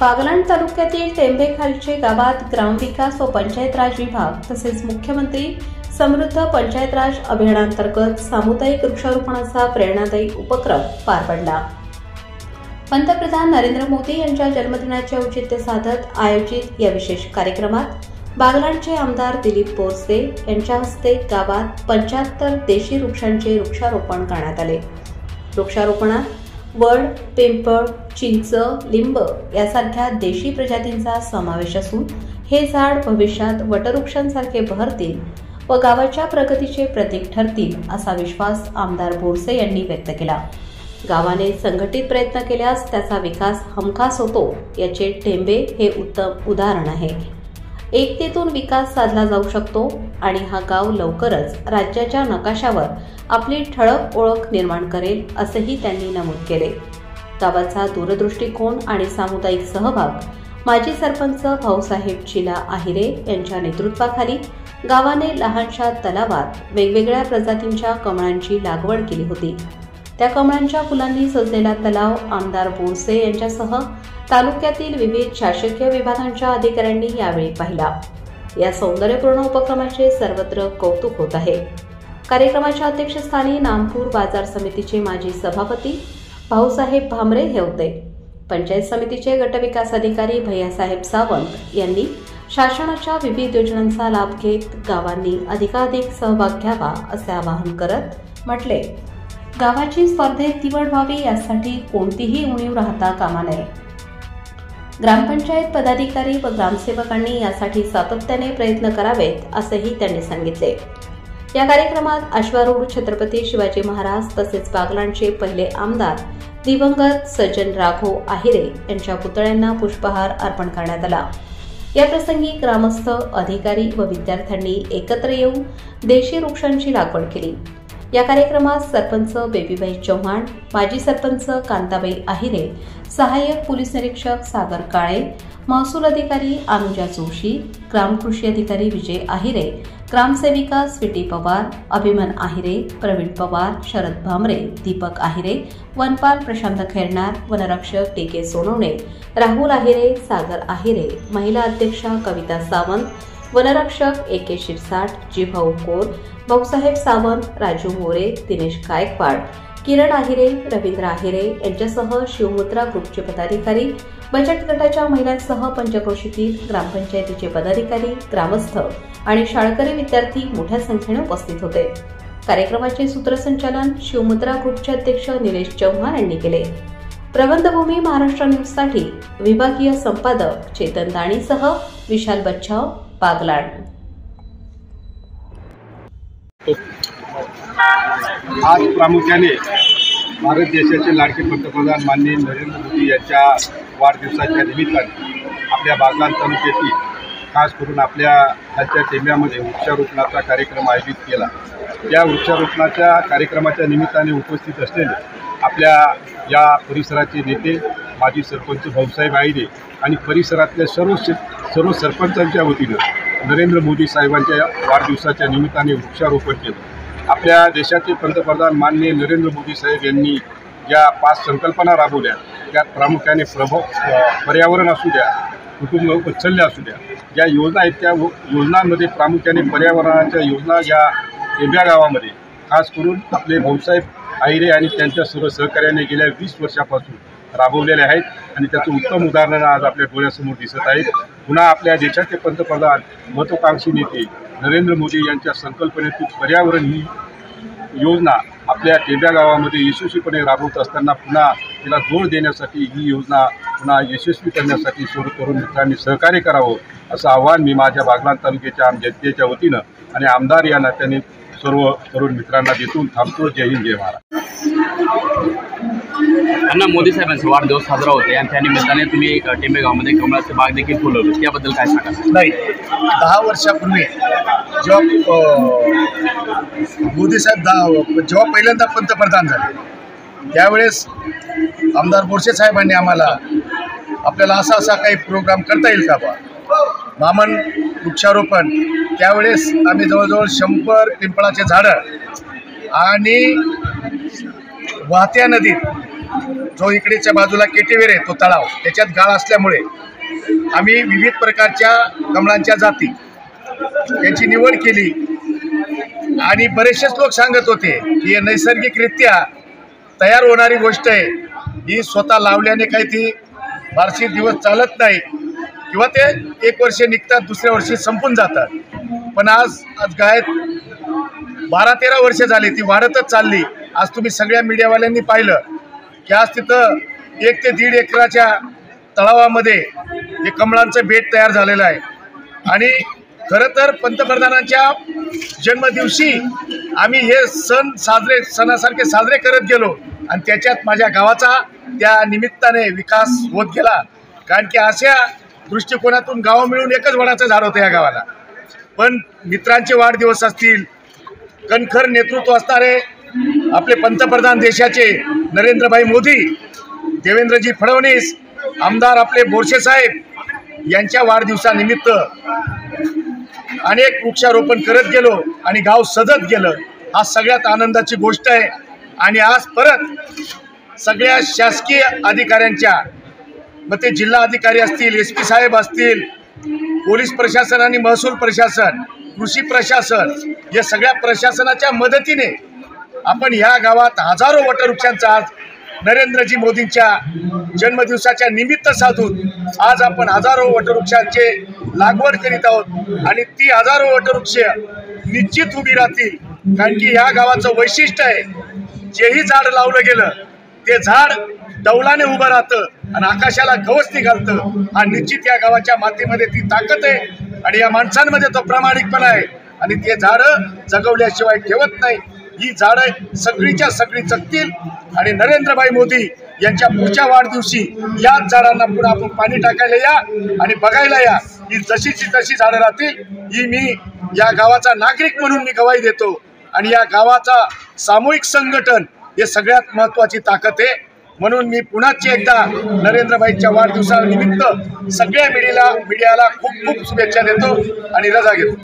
बागलाण तालुक्यातील टेंभेखालचे गावात ग्रामविकास व पंचायत राज विभाग तसेच मुख्यमंत्री समृद्ध पंचायत राज अभियानांतर्गत सामुदायिक वृक्षारोपणाचा प्रेरणादायी उपक्रम पार पडला। पंतप्रधान नरेंद्र मोदी यांच्या जन्मदिनाचे औचित्य साधत आयोजित या विशेष कार्यक्रमात बागलाणचे आमदार दिलीप बोरसे यांच्या हस्ते गावात 75 देशी वृक्षांचे वृक्षारोपण करण्यात आले। वृक्षारोपणात वड, पिंपळ, चिंच, लिंब यासारख्या देशी प्रजातींचा समावेश असून हे झाड भविष्यात वटवृक्षांसारखे बहरतील व गावाच्या प्रगतीचे प्रतीक ठरतील असा विश्वास आमदार बोरसे यांनी व्यक्त केला। गावाने संघटित प्रयत्न केल्यास त्याचा विकास हमखास होतो याचे टेंबे हे उत्तम उदाहरण आहे। एकतेतून विकास साधला जाऊ शकतो आणि हा गाव लवकरच राज्याच्या नकाशावर आपली ठळक ओळख निर्माण करेल असेही त्यांनी नमूद केले। गावाचा दूरदृष्टिकोन आणि सामुदायिक सहभाग माजी सरपंच भाऊसाहेब चिला आहिरे यांच्या नेतृत्वाखाली गावाने लहानशा तलावात वेगवेगळ्या प्रजातींच्या कमळांची लागवड केली होती। त्या कमळांच्या फुलांनी सजलेला तलाव आमदार बोरसे यांच्यासह तालुक्यातील विविध शासकीय विभागांच्या अधिकाऱ्यांनी यावेळी पाहिला। या सौंदर्यपूर्ण उपक्रमाचे सर्वत्र कौतुक होत आहे। कार्यक्रमाच्या अध्यक्षस्थानी नामपूर बाजार समितीचे माजी सभापती भाऊसाहेब भामरे हे होते। पंचायत समितीचे गटविकास अधिकारी भैयासाहेब सावंत यांनी शासनाच्या विविध योजनांचा लाभ घेत गावांनी अधिकाधिक सहभाग घ्यावा असे आवाहन करत म्हटले, गावाची स्पर्धेत निवड व्हावी यासाठी कोणतीही उणीव राहता कामा नये। ग्रामपंचायत पदाधिकारी व ग्रामसेवकांनी यासाठी सातत्याने प्रयत्न करावेत असेही त्यांनी सांगितले। या कार्यक्रमात अश्वारूढ छत्रपती शिवाजी महाराज तसेच बागलाणचे पहिले आमदार दिवंगत सज्जन राघव आहिरे यांच्या पुतळ्यांना पुष्पहार अर्पण करण्यात आला। या प्रसंगी ग्रामस्थ, अधिकारी व विद्यार्थ्यांनी एकत्र येऊन देशी वृक्षांची लागवड केली। या कार्यक्रमात सरपंच बेबीबाई चव्हाण, माजी सरपंच कांताबाई आहिरे, सहाय्यक पोलीस निरीक्षक सागर काळे, महसूल अधिकारी अनुजा जोशी, ग्राम कृषी अधिकारी विजय आहिरे, ग्रामसेविका स्वीटी पवार, अभिमन आहिरे, प्रवीण पवार, शरद भामरे, दीपक आहिरे, वनपाल प्रशांत खैरनार, वनरक्षक टी.के. सोनवणे, राहुल आहिरे, सागर आहिरे, महिला अध्यक्षा कविता सावंत, वनरक्षक ए.के. शिरसाट, जीभाऊ कोर, भाऊसाहेब सावंत, राजू मोरे, दिनेश गायकवाड, किरण आहिरे, रवींद्र आहिरे यांच्यासह शिवमुद्रा ग्रुपचे पदाधिकारी, बचत गटाच्या महिलांसह पंचक्रोशीतील ग्रामपंचायतीचे पदाधिकारी, ग्रामस्थ आणि शाळकरी विद्यार्थी मोठ्या संख्येने उपस्थित होते। कार्यक्रमाचे सूत्रसंचालन शिवमुद्रा ग्रुपचे अध्यक्ष निलेश चव्हाण यांनी केले। प्रबंधभूमी महाराष्ट्र न्यूजसाठी विभागीय संपादक चेतन दाणीसह विशाल बच्छाव, बागलाण। आज प्रामुख्याने भारत देशाचे लाडके पंतप्रधान माननीय नरेंद्र मोदी यांच्या वाढदिवसाच्या निमित्ताने आपल्या बागलाण तालुक्यातील खास करून आपल्या खालच्या टेंब्यामध्ये वृक्षारोपणाचा कार्यक्रम आयोजित केला। या वृक्षारोपणाच्या कार्यक्रमाच्या निमित्ताने उपस्थित असलेले आपल्या या परिसराचे नेते माजी सरपंच भाऊसाहेब आहिरे आणि परिसरातल्या सर्व सरपंचांच्या वतीनं नरेंद्र मोदी साहेबांच्या वाढदिवसाच्या निमित्ताने वृक्षारोपण केलं। आपल्या देशाचे पंतप्रधान माननीय नरेंद्र मोदी साहेब यांनी ज्या 5 संकल्पना राबवल्या त्यात प्रामुख्याने पर्यावरण असू द्या, कुटुंब वात्सल्य असू द्या, ज्या योजना आहेत त्या योजनांमध्ये प्रामुख्याने पर्यावरणाच्या योजना या टेंब्या गावामध्ये खास करून आपले भाऊसाहेब आहिरे आणि त्यांच्या सर्व सहकार्याने गेल्या 20 वर्षापासून राबवलेले आहेत आणि त्याचं उत्तम उदाहरण आज आपल्या डोळ्यासमोर दिसत आहे। पुन्हा आपल्या देशाचे पंतप्रधान महत्त्वाकांक्षी नेते नरेंद्र मोदी यांच्या संकल्पनेतून पर्यावरण ही योजना आपल्या टेंब्या गावामध्ये यशस्वीपणे राबवत असताना पुन्हा तिला जोड देण्यासाठी ही योजना पुन्हा यशस्वी करण्यासाठी सर्व तरुण मित्रांनी सहकार्य करावं असं आवाहन मी माझ्या बागलाण तालुक्याच्या आम जनतेच्या वतीनं आणि आमदार या नात्याने सर्व तरुण मित्रांना देतून थांबतो। जय हिंद, जय महाराष्ट्र। अण्णा, मोदी साहेबांचा वाढदिवस साजरा होते आणि त्या निमित्ताने तुम्ही टेंबे गावामध्ये कमळाचे बाग देखील फुलवले, त्याबद्दल काय सांगाल? नाही, 10 वर्षापूर्वी जेव्हा मोदी साहेब जेव्हा पहिल्यांदा पंतप्रधान झाले त्यावेळेस आमदार बोरसे साहेबांनी आम्हाला आपल्याला असा काही प्रोग्राम करता येईल का बा मामन वृक्षारोपण, त्यावेळेस आम्ही जवळजवळ 100 पिंपळाचे झाडं आणि वाहत्या नदीत जो इकडेच्या बाजूला केटीवेर आहे तो तलाव, त्याच्यात गाळ असल्यामुळे आम्ही विविध प्रकारच्या कमळांच्या जाती यांची निवड केली आणि बरेचसेच लोक सांगत होते की हे नैसर्गिकरित्या तयार होणारी गोष्ट आहे, ही स्वतः लावल्याने काही ती फारशी दिवस चालत नाही किंवा ते एक वर्ष निघतात, दुसऱ्या वर्षी संपून जातात. पण आज गायत 12-13 वर्ष झाली, ती वाढतच चालली. आज तुम्ही सगळ्या मीडियावाल्यांनी पाहिलं की आज तिथं 1 ते 1.5 एकराच्या तलावामध्ये हे कमळांचं बेट तयार झालेलं आहे. आणि खरं तर पंतप्रधानांच्या जन्मदिवशी आम्ही हे सणासारखे साजरे करत गेलो आणि त्याच्यात माझ्या गावाचा त्या निमित्ताने विकास होत गेला. कारण की अशा दृष्टिकोनातून गाव मिळून एकच वडाचं झाड होतं या गावाला. पण मित्रांचे वाढदिवस असतील, कणखर नेतृत्व असणारे आपले पंतप्रधान देशाचे नरेंद्रभाई मोदी, देवेंद्रजी फडणवीस, आमदार आपले बोरसे साहेब यांच्या वाढदिवसानिमित्त अनेक वृक्षारोपण करत गेलो आणि गाव सजत गेलं. हा सगळ्यात आनंदाची गोष्ट आहे. आणि आज परत सगळ्या शासकीय अधिकाऱ्यांच्या, मग ते जिल्हा अधिकारी असतील, SP साहेब असतील, पोलीस प्रशासन आणि महसूल प्रशासन, कृषी प्रशासन, या सगळ्या प्रशासनाच्या मदतीने आपण ह्या गावात हजारो वटवृक्षांचा आज नरेंद्रजी मोदींच्या जन्मदिवसाच्या निमित्त साधून आज आपण हजारो वटवृक्षांचे लागवड करीत आहोत. आणि ती हजारो वटवृक्ष निश्चित उभी राहतील. कारण की ह्या गावाचं वैशिष्ट्य आहे, जेही झाड लावलं गेलं ते झाड डौलाने उभं राहतं आणि आकाशाला गवसणी घालतं. हा निश्चित या गावाच्या मातीमध्ये ती ताकद आहे आणि या माणसांमध्ये तो प्रामाणिकपणा आहे. आणि ते झाडं जगवल्याशिवाय ठेवत नाही. ही झाडं सगळीच्या सगळी जगतील आणि नरेंद्रभाई मोदी यांच्या पुढच्या वाढदिवशी याच झाडांना पुन्हा आपण पाणी टाकायला या आणि बघायला या. ही जशीची तशी झाडं राहतील, ही मी या गावाचा नागरिक म्हणून मी गवाही देतो. आणि या गावाचा सामूहिक संघटन हे सगळ्यात महत्त्वाची ताकद आहे. म्हणून मी पुन्हाच एकदा नरेंद्रभाईंच्या वाढदिवसानिमित्त सगळ्या मीडियाला खूप खूप शुभेच्छा देतो आणि रजा घेतो.